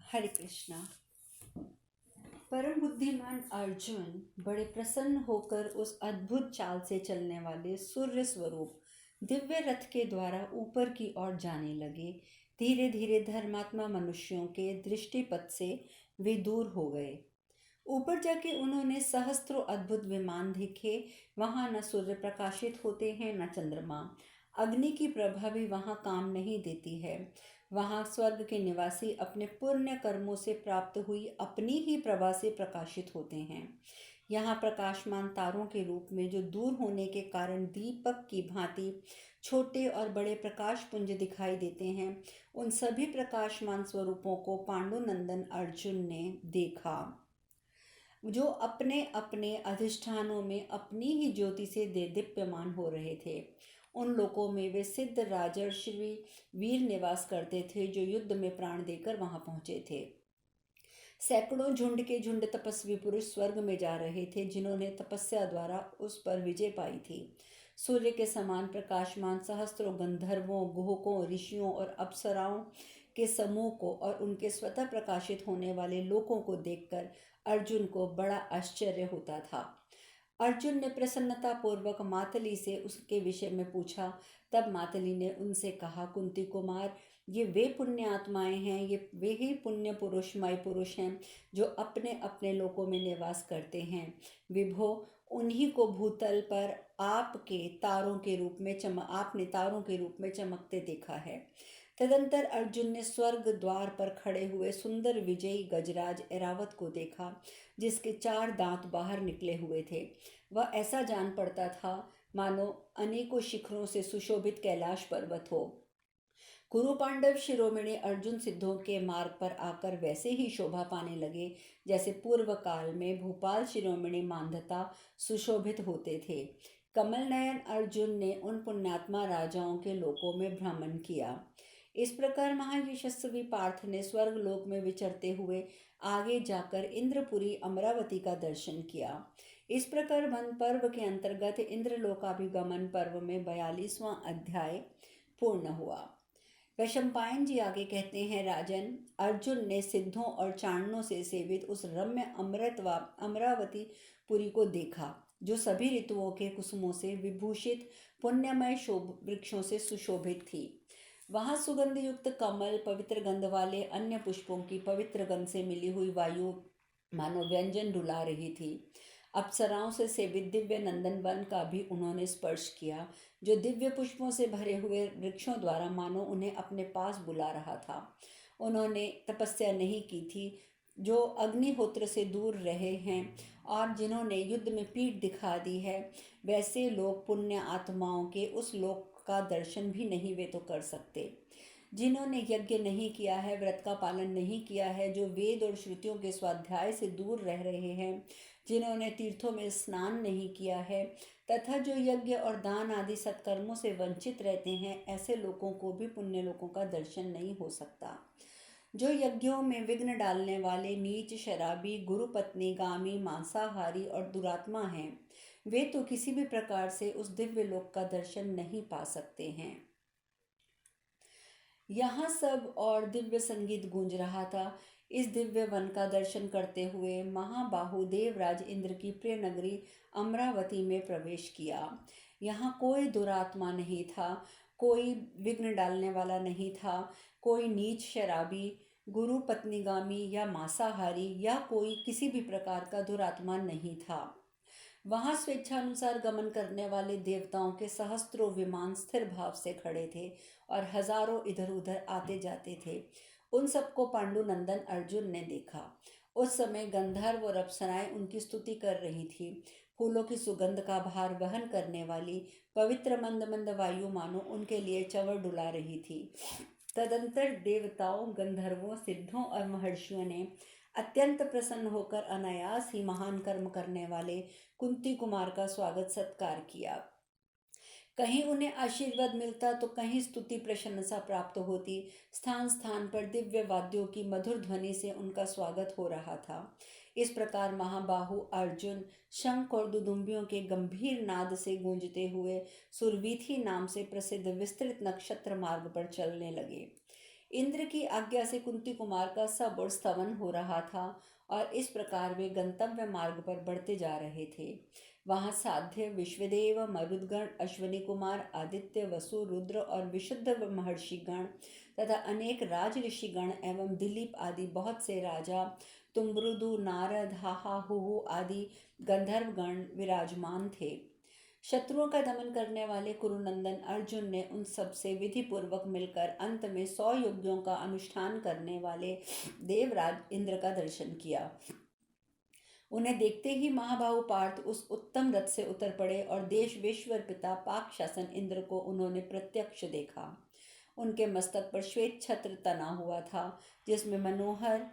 हरे कृष्णा। परम बुद्धिमान अर्जुन बड़े प्रसन्न होकर उस अद्भुत चाल से चलने वाले सूर्य स्वरूप दिव्य रथ के द्वारा ऊपर की ओर जाने लगे। धीरे धीरे धर्मात्मा मनुष्यों के दृष्टिपथ से वे दूर हो गए। ऊपर जाके उन्होंने सहस्त्रों अद्भुत विमान देखे। वहां न सूर्य प्रकाशित होते हैं न चंद्रमा। अग्नि की प्रभा भी वहां काम नहीं देती है। वहां स्वर्ग के निवासी अपने पुण्य कर्मों से प्राप्त हुई अपनी ही प्रभा से प्रकाशित होते हैं। यहाँ प्रकाशमान तारों के रूप में जो दूर होने के कारण दीपक की भांति छोटे और बड़े प्रकाश पुंज दिखाई देते हैं, उन सभी प्रकाशमान स्वरूपों को पांडुनंदन अर्जुन ने देखा, जो अपने अपने अधिष्ठानों में अपनी ही ज्योति से दीप्यमान हो रहे थे। उन लोकों में वे सिद्ध राजर्षि वीर निवास करते थे, जो युद्ध में प्राण देकर वहां पहुंचे थे। सैकड़ों झुंड के झुंड तपस्वी पुरुष स्वर्ग में जा रहे थे, जिन्होंने तपस्या द्वारा उस पर विजय पाई थी। सूर्य के समान प्रकाशमान सहस्त्रों गंधर्वों, गुहकों, ऋषियों और अप्सराओं के समूह को और उनके स्वतः प्रकाशित होने वाले लोकों को देखकर अर्जुन को बड़ा आश्चर्य होता था। अर्जुन ने प्रसन्नता पूर्वक मातली से उसके विषय में पूछा। तब मातली ने उनसे कहा, कुंती कुमार, ये वे पुण्य आत्माएं हैं, ये वे ही पुण्य पुरुषमय पुरुष हैं जो अपने अपने लोकों में निवास करते हैं। विभो, उन्हीं को भूतल पर आपने तारों के रूप में चमकते देखा है। तदंतर अर्जुन ने स्वर्ग द्वार पर खड़े हुए सुंदर विजयी गजराज ऐरावत को देखा, जिसके 4 दांत बाहर निकले हुए थे। वह ऐसा जान पड़ता था मानो अनेकों शिखरों से सुशोभित कैलाश पर्वत हो। कुरु पांडव शिरोमणि अर्जुन सिद्धों के मार्ग पर आकर वैसे ही शोभा पाने लगे, जैसे पूर्व काल में भूपाल शिरोमणि मांधाता सुशोभित होते थे। कमल नयन अर्जुन ने उन पुण्यात्मा राजाओं के लोकों में भ्रमण किया। इस प्रकार महायशस्वी पार्थ ने स्वर्ग लोक में विचरते हुए आगे जाकर इंद्रपुरी अमरावती का दर्शन किया। इस प्रकार वन पर्व के अंतर्गत इंद्रलोकाभिगमन पर्व में 42वां अध्याय पूर्ण हुआ। वैशंपायन जी आगे कहते हैं, राजन, अर्जुन ने सिद्धों और चारणों से सेवित उस रम्य अमरावती पुरी को देखा, जो सभी ऋतुओं के कुसुमों से विभूषित पुण्यमय वृक्षों से सुशोभित थी। वहां सुगंध युक्त कमल, पवित्र गंध वाले अन्य पुष्पों की पवित्र गंध से मिली हुई वायु मानो व्यंजन डुला रही थी। अप्सराओं से सेवित दिव्य नंदन वन का भी उन्होंने स्पर्श किया, जो दिव्य पुष्पों से भरे हुए वृक्षों द्वारा मानो उन्हें अपने पास बुला रहा था। उन्होंने तपस्या नहीं की थी, जो अग्निहोत्र से दूर रहे हैं और जिन्होंने युद्ध में पीठ दिखा दी है, वैसे लोग पुण्य आत्माओं के उस लोक का दर्शन भी नहीं वे तो कर सकते। जिन्होंने यज्ञ नहीं किया है, व्रत का पालन नहीं किया है, जो वेद और श्रुतियों के स्वाध्याय से दूर रह रहे हैं, जिन्होंने तीर्थों में स्नान नहीं किया है तथा जो यज्ञ और दान आदि सत्कर्मों से वंचित रहते हैं, ऐसे लोगों को भी पुण्य लोकों का दर्शन नहीं हो सकता। जो यज्ञों में विघ्न डालने वाले नीच, शराबी, गुरुपत्नी गामी, मांसाहारी और दुरात्मा हैं, वे तो किसी भी प्रकार से उस दिव्य लोक का दर्शन नहीं पा सकते हैं। यहाँ सब और दिव्य संगीत गूंज रहा था। इस दिव्य वन का दर्शन करते हुए महाबाहु देवराज इंद्र की प्रिय नगरी अमरावती में प्रवेश किया। यहाँ कोई दुरात्मा नहीं था, कोई विघ्न डालने वाला नहीं था, कोई नीच, शराबी, गुरु पत्नीगामी या मांसाहारी या कोई किसी भी प्रकार का दुरात्मा नहीं था। वहां स्वेच्छानुसार गमन करने वाले देवताओं के सहस्त्रों विमान स्थिर भाव से खड़े थे और हजारों इधर उधर आते जाते थे। उन सबको पांडुनंदन अर्जुन ने देखा। उस समय गंधर्व और अप्सराएं उनकी स्तुति कर रही थी। फूलों की सुगंध का भार वहन करने वाली पवित्र मंद मंद वायु मानो उनके लिए चंवर डुला रही थी। तदंतर देवताओं, गंधर्वों, सिद्धों और महर्षियों ने अत्यंत प्रसन्न होकर अनायास ही महान कर्म करने वाले कुंती कुमार का स्वागत सत्कार किया। कहीं उन्हें आशीर्वाद मिलता तो कहीं स्तुति प्रशंसा प्राप्त होती। स्थान स्थान पर दिव्य वाद्यों की मधुर ध्वनि से उनका स्वागत हो रहा था। इस प्रकार महाबाहु अर्जुन शंख और दुदुम्बियों के गंभीर नाद से गूंजते हुए सुरवीथी नाम से प्रसिद्ध विस्तृत नक्षत्र मार्ग पर चलने लगे। इंद्र की आज्ञा से कुंती कुमार का सब और स्तवन हो रहा था और इस प्रकार वे गंतव्य मार्ग पर बढ़ते जा रहे थे। वहां साध्य, विश्वदेव, मरुदगण, अश्वनी कुमार, आदित्य, वसु, रुद्र और विशुद्ध महर्षिगण तथा अनेक राज ऋषिगण एवं दिलीप आदि बहुत से राजा, तुम्बरुदु, नारद, हाहा, हुहु आदि गंधर्वगण विराजमान थे। शत्रुओं का दमन करने वाले कुरुनंदन अर्जुन ने उन सब से विधि पूर्वक मिलकर अंत में 100 यज्ञों का अनुष्ठान करने वाले देवराज इंद्र का दर्शन किया। उन्हें देखते ही महाबाहु पार्थ उस उत्तम रथ से उतर पड़े और देश विश्वर पिता पाक शासन इंद्र को उन्होंने प्रत्यक्ष देखा। उनके मस्तक पर श्वेत छत्र तना हुआ था, जिसमें मनोहर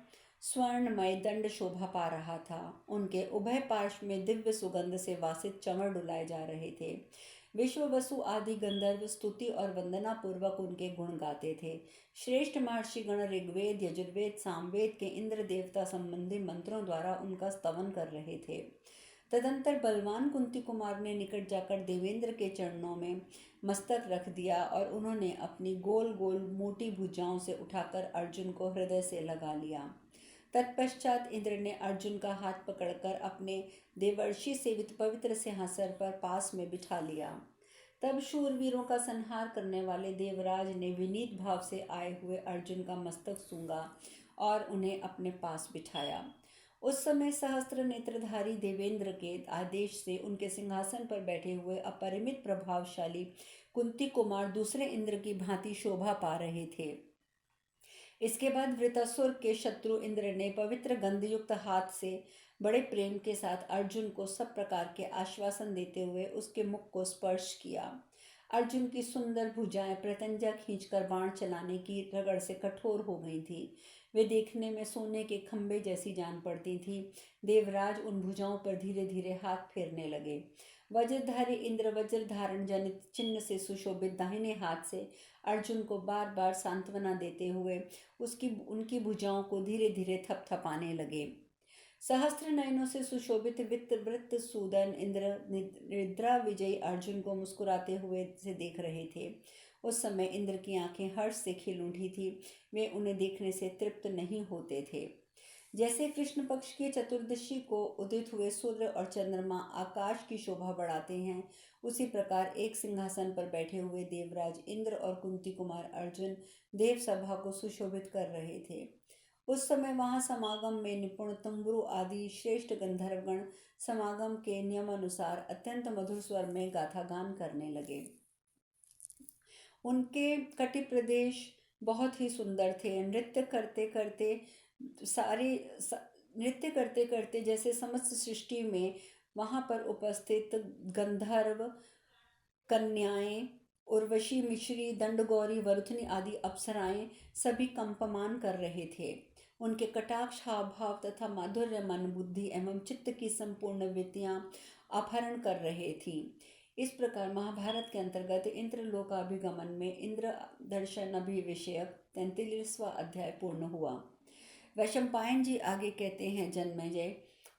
स्वर्णमय दंड शोभा पा रहा था। उनके उभय पार्श्व में दिव्य सुगंध से वासित चमर डुलाए जा रहे थे। विश्व वसु आदि गंधर्व स्तुति और वंदना पूर्वक उनके गुण गाते थे। श्रेष्ठ महर्षिगण ऋग्वेद, यजुर्वेद, सामवेद के इंद्र देवता संबंधी मंत्रों द्वारा उनका स्तवन कर रहे थे। तदंतर बलवान कुंती कुमार ने निकट जाकर देवेंद्र के चरणों में मस्तक रख दिया और उन्होंने अपनी गोल गोल मोटी भुजाओं से उठाकर अर्जुन को हृदय से लगा लिया। तत्पश्चात इंद्र ने अर्जुन का हाथ पकड़कर अपने देवर्षि सेवित पवित्र सिंहासन पर पास में बिठा लिया। तब शूरवीरों का संहार करने वाले देवराज ने विनीत भाव से आए हुए अर्जुन का मस्तक सूंघा और उन्हें अपने पास बिठाया। उस समय सहस्त्र नेत्रधारी देवेंद्र के आदेश से उनके सिंहासन पर बैठे हुए अपरिमित प्रभावशाली कुंती कुमार दूसरे इंद्र की भांति शोभा पा रहे थे। इसके बाद वृतासुर के शत्रु इंद्र ने पवित्र गंधयुक्त हाथ से बड़े प्रेम के साथ अर्जुन को सब प्रकार के आश्वासन देते हुए उसके मुख को स्पर्श किया। अर्जुन की सुंदर भुजाएं प्रत्यंजा खींचकर बाण चलाने की रगड़ से कठोर हो गई थी। वे देखने में सोने के खंभे जैसी जान पड़ती थी। देवराज उन भुजाओं पर धीरे धीरे हाथ फेरने लगे। वज्रधारी इंद्र वज्र धारण जनित चिन्ह से सुशोभित दाहिने हाथ से अर्जुन को बार बार सांत्वना देते हुए उनकी भुजाओं को धीरे धीरे थपथपाने लगे। सहस्त्र नयनों से सुशोभित वृत्त सूदन इंद्र निद्रा विजयी अर्जुन को मुस्कुराते हुए से देख रहे थे। उस समय इंद्र की आंखें हर्ष से खिल उठी थी। वे उन्हें देखने से तृप्त नहीं होते थे। जैसे कृष्ण पक्ष की चतुर्दशी को उदित हुए सूर्य और चंद्रमा आकाश की शोभा बढ़ाते हैं, उसी प्रकार एक सिंहासन पर बैठे हुए देवराज इंद्र और कुंती कुमार अर्जुन देव सभा को सुशोभित कर रहे थे। उस समय वहां समागम में निपुण तुम्बरु आदि श्रेष्ठ गंधर्वगण समागम के नियम अनुसार अत्यंत मधुर स्वर में गाथा गान करने लगे। उनके कटि प्रदेश बहुत ही सुंदर थे। नृत्य करते करते जैसे समस्त सृष्टि में वहां पर उपस्थित गंधर्व कन्याएं, उर्वशी, मिश्री, दंडगौरी, वरुथनी आदि अप्सराएं सभी कंपमान कर रहे थे। उनके कटाक्ष, हाव भाव तथा माधुर्य मन, बुद्धि एवं चित्त की संपूर्ण वृत्तियां अपहरण कर रहे थी। इस प्रकार महाभारत के अंतर्गत इंद्रलोकाभिगमन में इंद्र दर्शन अभिविषयक 33वां अध्याय पूर्ण हुआ। वैशंपायन जी आगे कहते हैं, जन्मेजय,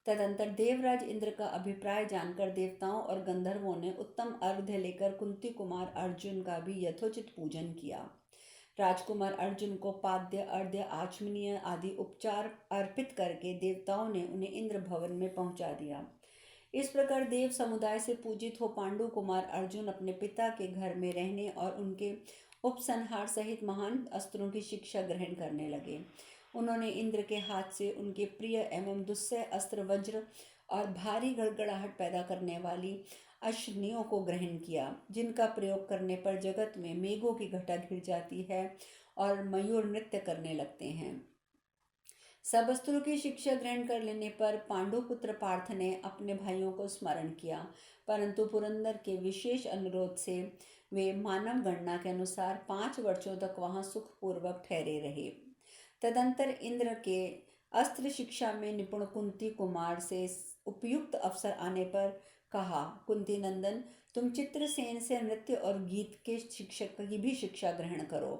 तदंतर देवराज इंद्र का अभिप्राय जानकर देवताओं और गंधर्वों ने उत्तम अर्घ्य लेकर कुंती कुमार अर्जुन का भी यथोचित पूजन किया। राजकुमार अर्जुन को पाद्य, अर्घ्य, आचमनीय आदि उपचार अर्पित करके देवताओं ने उन्हें इंद्र भवन में पहुंचा दिया। इस प्रकार देव समुदाय से पूजित हो पांडु कुमार अर्जुन अपने पिता के घर में रहने और उनके उपसंहार सहित महान अस्त्रों की शिक्षा ग्रहण करने लगे। उन्होंने इंद्र के हाथ से उनके प्रिय एवं दुस्सह अस्त्र वज्र और भारी गड़गड़ाहट पैदा करने वाली अश्नियों को ग्रहण किया, जिनका प्रयोग करने पर जगत में मेघों की घटा घिर जाती है और मयूर नृत्य करने लगते हैं। सब अस्त्रों की शिक्षा ग्रहण कर लेने पर पांडुपुत्र पार्थ ने अपने भाइयों को स्मरण किया, परंतु पुरंदर के विशेष अनुरोध से वे मानव गणना के अनुसार 5 वर्षों तक वहां सुखपूर्वक ठहरे रहे। तदंतर इंद्र के अस्त्र शिक्षा में निपुण कुंती कुमार से उपयुक्त अवसर आने पर कहा, कुंती नंदन, तुम चित्रसेन से नृत्य और गीत के शिक्षक की भी शिक्षा ग्रहण करो।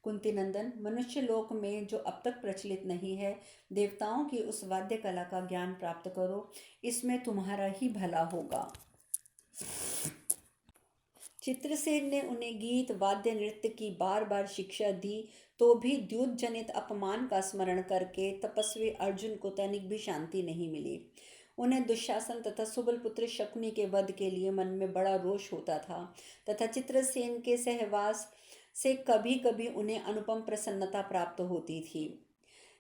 कुंती नंदन, मनुष्य लोक में जो अब तक प्रचलित नहीं है, देवताओं की उस वाद्य कला का ज्ञान प्राप्त करो, इसमें तुम्हारा ही भला होगा। चित्रसेन ने उन्हें गीत वाद्य नृत्य की बार बार शिक्षा दी, तो भी द्युत जनित अपमान का स्मरण करके तपस्वी अर्जुन को तनिक भी शांति नहीं मिली। उन्हें दुशासन तथा सुबलपुत्र शकुनी के वध के लिए मन में बड़ा रोष होता था, तथा चित्रसेन के सहवास से कभी कभी उन्हें अनुपम प्रसन्नता प्राप्त होती थी,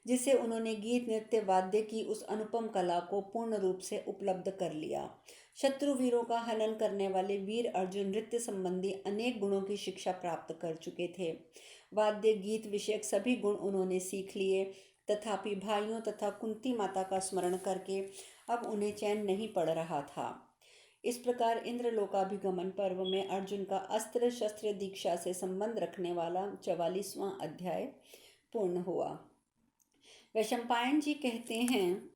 जिसे उन्होंने गीत नृत्य वाद्य की उस अनुपम कला को पूर्ण रूप से उपलब्ध कर लिया। शत्रु वीरों का हनन करने वाले वीर अर्जुन नृत्य संबंधी अनेक गुणों की शिक्षा प्राप्त कर चुके थे। वाद्य गीत विषयक सभी गुण उन्होंने सीख लिए, तथापि भाइयों तथा कुंती माता का स्मरण करके अब उन्हें चैन नहीं पड़ रहा था। इस प्रकार इंद्रलोकाभिगमन पर्व में अर्जुन का अस्त्र शस्त्र दीक्षा से संबंध रखने वाला 44वां अध्याय पूर्ण हुआ। वैशंपायन जी कहते हैं,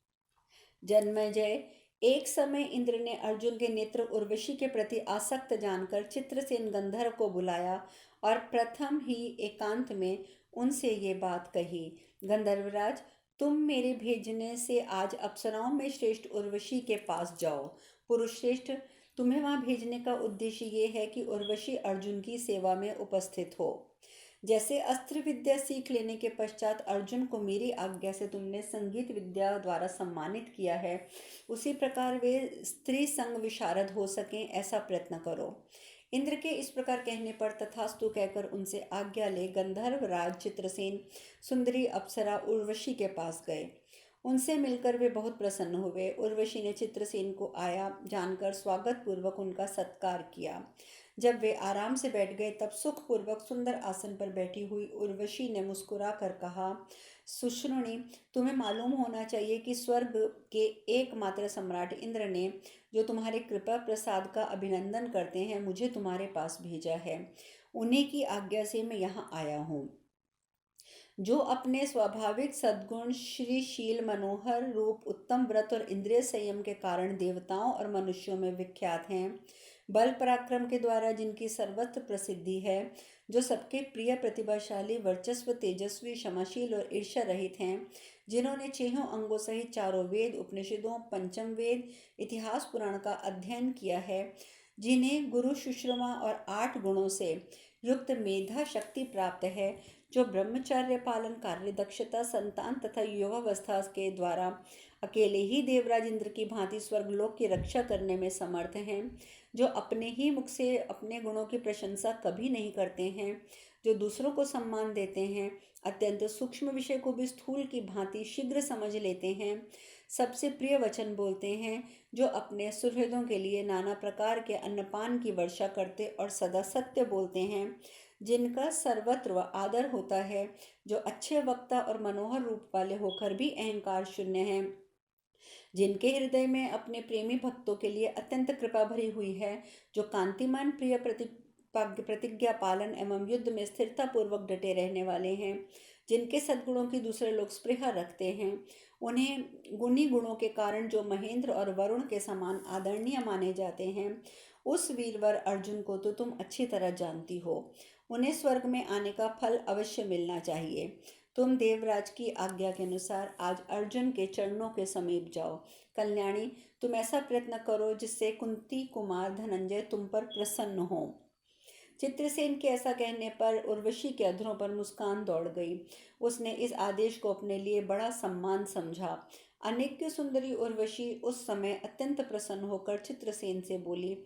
जन्मेजय, एक समय इंद्र ने अर्जुन के नेत्र उर्वशी के प्रति आसक्त जानकर चित्रसेन गंधर्व को बुलाया और प्रथम ही एकांत में उनसे ये बात कही, गंधर्वराज, तुम मेरे भेजने से आज अप्सराओं में श्रेष्ठ उर्वशी के पास जाओ। पुरुष श्रेष्ठ, तुम्हें वहां भेजने का उद्देश्य ये है कि उर्वशी अर्जुन की सेवा में उपस्थित हो। जैसे अस्त्र विद्या सीख लेने के पश्चात अर्जुन को मेरी आज्ञा से तुमने संगीत विद्या द्वारा सम्मानित किया है, उसी प्रकार वे स्त्री संग विशारद हो सकें, ऐसा प्रयत्न करो। इंद्र के इस प्रकार कहने पर तथास्तु कहकर उनसे आज्ञा ले गंधर्व राज चित्रसेन सुंदरी अप्सरा उर्वशी के पास गए। उनसे मिलकर वे बहुत प्रसन्न हुए। उर्वशी ने चित्रसेन को आया जानकर स्वागत पूर्वक उनका सत्कार किया। जब वे आराम से बैठ गए तब सुखपूर्वक सुंदर आसन पर बैठी हुई उर्वशी ने मुस्कुरा कर कहा, सुश्रुणी, तुम्हें मालूम होना चाहिए कि स्वर्ग के एकमात्र सम्राट इंद्र ने, जो तुम्हारे कृपा प्रसाद का अभिनंदन करते हैं, मुझे तुम्हारे पास भेजा है। उन्हीं की आज्ञा से मैं यहाँ आया हूँ। जो अपने स्वाभाविक सद्गुण, श्रीशील, मनोहर रूप, उत्तम व्रत और इंद्रिय संयम के कारण देवताओं और मनुष्यों में विख्यात हैं, बल पराक्रम के द्वारा जिनकी सर्वत्र प्रसिद्धि है, जो सबके प्रिय, प्रतिभाशाली, वर्चस्व, तेजस्वी, क्षमाशील और ईर्ष्या रहित हैं, जिन्होंने 6 अंगों सहित 4 वेद, उपनिषदों, पंचम वेद, इतिहास, पुराण का अध्ययन किया है, जिन्हें गुरु शुश्रूषा और 8 गुणों से युक्त मेधा शक्ति प्राप्त है, जो ब्रह्मचर्य पालन, कार्य दक्षता, संतान तथा युवावस्था के द्वारा अकेले ही देवराज इंद्र की भांति स्वर्गलोक की रक्षा करने में समर्थ हैं, जो अपने ही मुख से अपने गुणों की प्रशंसा कभी नहीं करते हैं, जो दूसरों को सम्मान देते हैं, अत्यंत सूक्ष्म विषय को भी स्थूल की भांति शीघ्र समझ लेते हैं, सबसे प्रिय वचन बोलते हैं, जो अपने सुहृदों के लिए नाना प्रकार के अन्नपान की वर्षा करते और सदा सत्य बोलते हैं, जिनका सर्वत्र आदर होता है, जो अच्छे वक्ता और मनोहर रूप वाले होकर भी अहंकार शून्य हैं, जिनके हृदय में अपने प्रेमी भक्तों के लिए अत्यंत कृपा भरी हुई है, जो कांतिमान, प्रिय, प्रतिज्ञा पालन एवं युद्ध में स्थिरता पूर्वक डटे रहने वाले हैं, जिनके सद्गुणों की दूसरे लोग स्पृहा रखते हैं, उन्हें गुणी गुणों के कारण जो महेंद्र और वरुण के समान आदरणीय माने जाते हैं, उस वीरवर अर्जुन को तो तुम अच्छी तरह जानती हो। उन्हें स्वर्ग में आने का फल अवश्य मिलना चाहिए। तुम देवराज की आज्ञा के अनुसार आज अर्जुन के चरणों के समीप जाओ। कल्याणी, तुम ऐसा प्रयत्न करो जिससे कुंती कुमार धनंजय तुम पर प्रसन्न हो। चित्रसेन के ऐसा कहने पर उर्वशी के अधरों पर मुस्कान दौड़ गई। उसने इस आदेश को अपने लिए बड़ा सम्मान समझा। अनेक सुंदरी उर्वशी उस समय अत्यंत प्रसन्न होकर चित्रसेन से बोली,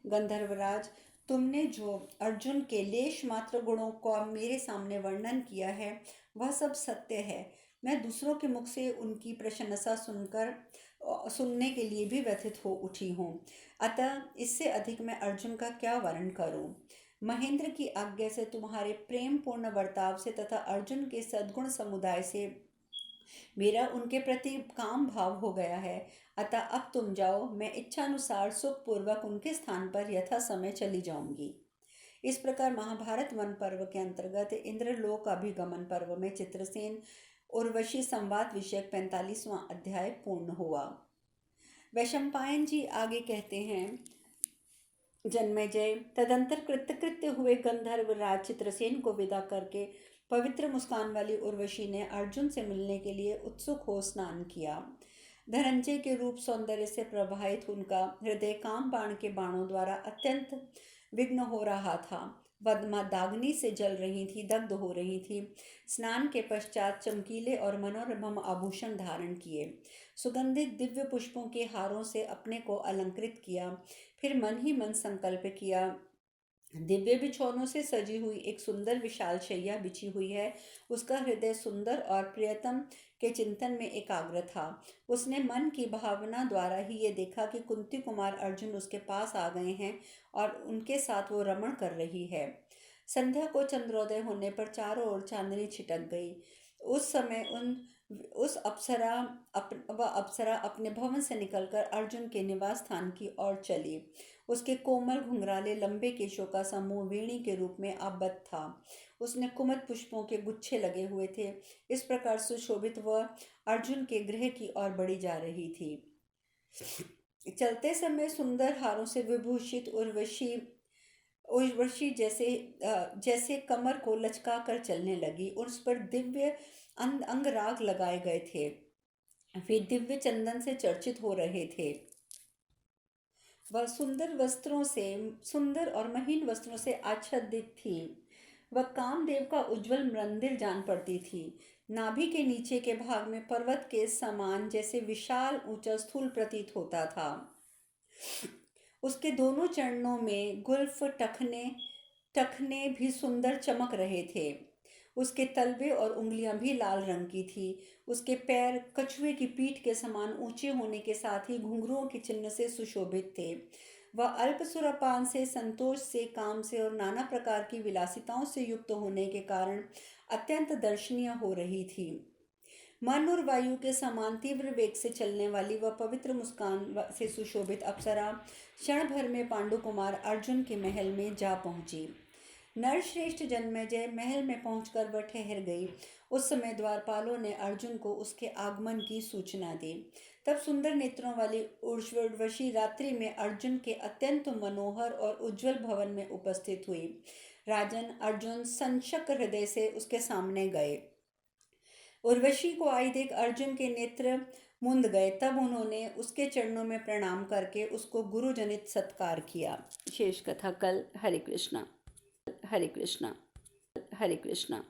गंधर्वराज, तुमने जो अर्जुन के लेश मात्र गुणों का मेरे सामने वर्णन किया है, वह सब सत्य है। मैं दूसरों के मुख से उनकी प्रशंसा सुनने के लिए भी व्यथित हो उठी हूँ। अतः इससे अधिक मैं अर्जुन का क्या वर्णन करूँ। महेंद्र की आज्ञा से, तुम्हारे प्रेम पूर्ण बर्ताव से तथा अर्जुन के सद्गुण समुदाय से मेरा उनके प्रति काम भाव हो गया है। अतः अब तुम जाओ, मैं इच्छानुसार सुखपूर्वक उनके स्थान पर यथा समय चली जाऊंगी। इस प्रकार महाभारत वन पर्व के अंतर्गत इंद्रलोक अभिगमन पर्व में चित्रसेन उर्वशी संवाद विषयक 45वां अध्याय पूर्ण हुआ। वैशंपायन जी आगे कहते हैं, जन्मेजय, तदंतर कृतकृत्य हुए गंधर्व राज चित्रसेन को विदा करके पवित्र मुस्कान वाली उर्वशी ने अर्जुन से मिलने के लिए उत्सुक हो स्नान किया। धनंजय के रूप सौंदर्य से प्रभावित उनका हृदय काम बाण के बाणों द्वारा अत्यंत विघ्न हो रहा था। पद्मा दाग्नि से जल रही थी, दग्ध हो रही थी। स्नान के पश्चात चमकीले और मनोरम आभूषण धारण किए, सुगंधित दिव्य पुष्पों के हारों से अपने को अलंकृत किया। फिर मन ही मन संकल्प किया, दिव्य बिछौनों से सजी हुई एक सुंदर विशाल शैया बिछी हुई है। उसका हृदय सुंदर और प्रियतम के चिंतन में एकाग्र था। उसने मन की भावना द्वारा ही ये देखा कि कुंती कुमार अर्जुन उसके पास आ गए हैं और उनके साथ वो रमण कर रही है। संध्या को चंद्रोदय होने पर चारों ओर चांदनी छिटक गई। उस समय वह अप्सरा अपने भवन से निकलकर अर्जुन के निवास स्थान की ओर चली। उसके कोमल घुंघराले लंबे केशों का समूह वेणी के रूप में आबद्ध था। उसने कुमुद पुष्पों के गुच्छे लगे हुए थे। इस प्रकार सुशोभित वह अर्जुन के गृह की ओर बढ़ी जा रही थी। चलते समय सुंदर हारों से विभूषित उर्वशी उर्वशी जैसे कमर को लचका कर चलने लगी। उस पर दिव्य अंगराग लगाए गए थे, वे दिव्य चंदन से चर्चित हो रहे थे। वह सुंदर और महीन वस्त्रों से आच्छादित थी। वह कामदेव का उज्जवल मंदिर जान पड़ती थी। नाभि के नीचे के भाग में पर्वत के समान जैसे विशाल ऊंचा स्थूल प्रतीत होता था। उसके दोनों चरणों में गुल्फ टखने टखने भी सुंदर चमक रहे थे। उसके तलवे और उंगलियां भी लाल रंग की थी। उसके पैर कछुए की पीठ के समान ऊंचे होने के साथ ही घुंघरुओं के चिन्ह से सुशोभित थे। वह अल्प सुरापान से, संतोष से, काम से और नाना प्रकार की विलासिताओं से युक्त होने के कारण अत्यंत दर्शनीय हो रही थी। मन और वायु के समान तीव्र वेग से चलने वाली वह पवित्र मुस्कान से सुशोभित अप्सरा क्षण भर में पांडु कुमार अर्जुन के महल में जा पहुंची। नरश्रेष्ठ जन्मेजय महल में पहुंचकर वह ठहर गई। उस समय द्वारपालों ने अर्जुन को उसके आगमन की सूचना दी। तब सुंदर नेत्रों वाली उर्वशी रात्रि में अर्जुन के अत्यंत मनोहर और उज्जवल भवन में उपस्थित हुई। राजन अर्जुन संशक हृदय से उसके सामने गए। उर्वशी को आई देख अर्जुन के नेत्र मुंद गए। तब उन्होंने उसके चरणों में प्रणाम करके उसको गुरुजनित सत्कार किया। शेष कथा कल। हरे कृष्णा, हरे कृष्णा, हरे कृष्णा।